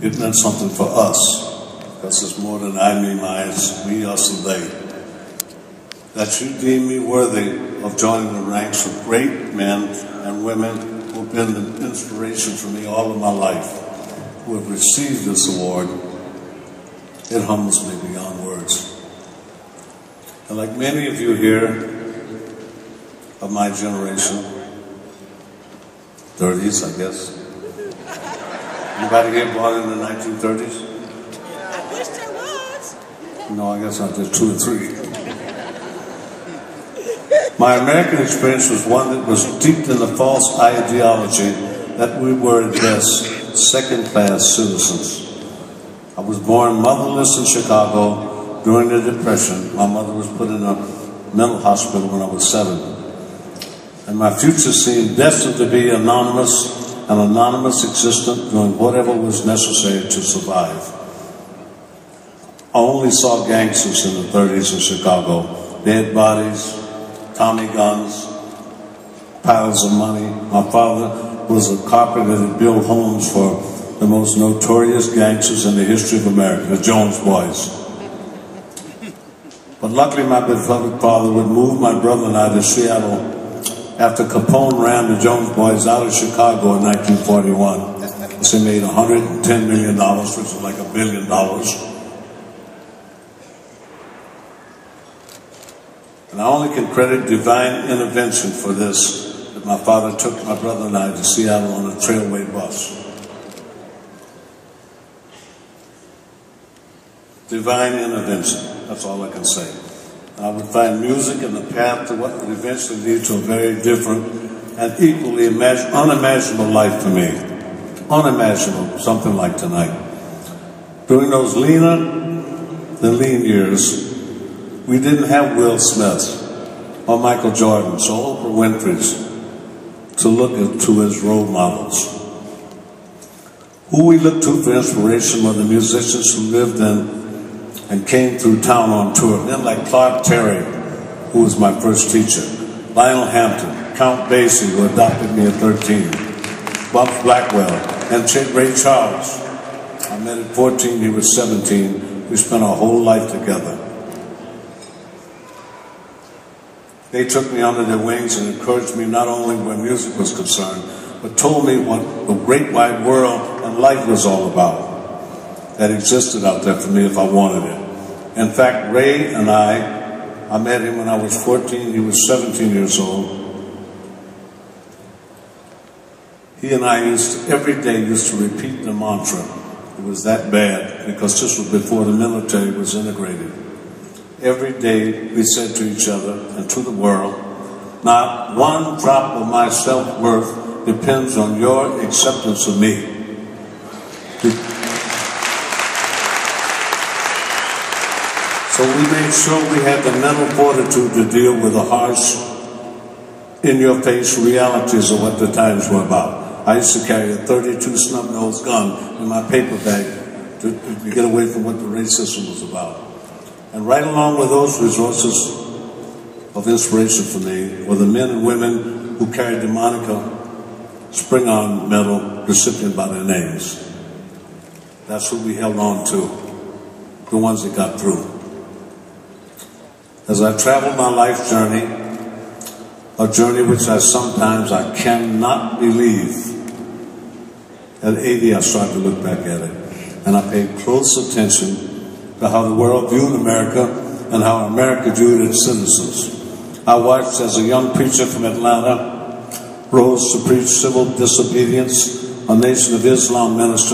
It meant something for us, because it's more than I, me, my, it's me, us, and they. That you deem me worthy of joining the ranks of great men and women who have been an inspiration for me all of my life, who have received this award, it humbles me beyond words. And like many of you here of my generation, 30s, I guess. Anybody here born in the 1930s? I wish there was. No, I guess I'm just 2 or 3. My American experience was one that was steeped in the false ideology that we were at best second-class citizens. I was born motherless in Chicago during the Depression. My mother was put in a mental hospital when I was 7. And my future seemed destined to be an anonymous existence doing whatever was necessary to survive. I only saw gangsters in the 30s in Chicago. Dead bodies, Tommy guns, piles of money. My father was a carpenter that built homes for the most notorious gangsters in the history of America, the Jones Boys. But luckily my beloved father would move my brother and I to Seattle after Capone ran the Jones Boys out of Chicago in 1941. They made $110 million, which is like $1 billion. And I only can credit divine intervention for this, that my father took my brother and I to Seattle on a trailway bus. Divine intervention, that's all I can say. I would find music in the path to what would eventually lead to a very different and equally unimaginable life for me. Unimaginable, something like tonight. During those leaner than lean years, we didn't have Will Smith or Michael Jordan, so Oprah Winfrey's to look to as role models. Who we looked to for inspiration were the musicians who lived in and came through town on tour. Men like Clark Terry, who was my first teacher, Lionel Hampton, Count Basie, who adopted me at 13, Bubs Blackwell, and Ray Charles. I met at 14, he was 17. We spent our whole life together. They took me under their wings and encouraged me not only where music was concerned, but told me what the great wide world and life was all about that existed out there for me if I wanted it. In fact, Ray and I met him when I was 14, he was 17 years old. He and I every day used to repeat the mantra. It was that bad, because this was before the military was integrated. Every day we said to each other and to the world, not one drop of my self-worth depends on your acceptance of me. So we made sure we had the mental fortitude to deal with the harsh, in-your-face realities of what the times were about. I used to carry a .32 snub-nosed gun in my paper bag to get away from what the racism was about. And right along with those resources of inspiration for me were the men and women who carried the moniker Spring On Medal recipient by their names. That's who we held on to, the ones that got through. As I traveled my life journey, a journey which I cannot believe. At 80, I started to look back at it, and I paid close attention to how the world viewed America and how America viewed its citizens. I watched as a young preacher from Atlanta rose to preach civil disobedience, a Nation of Islam minister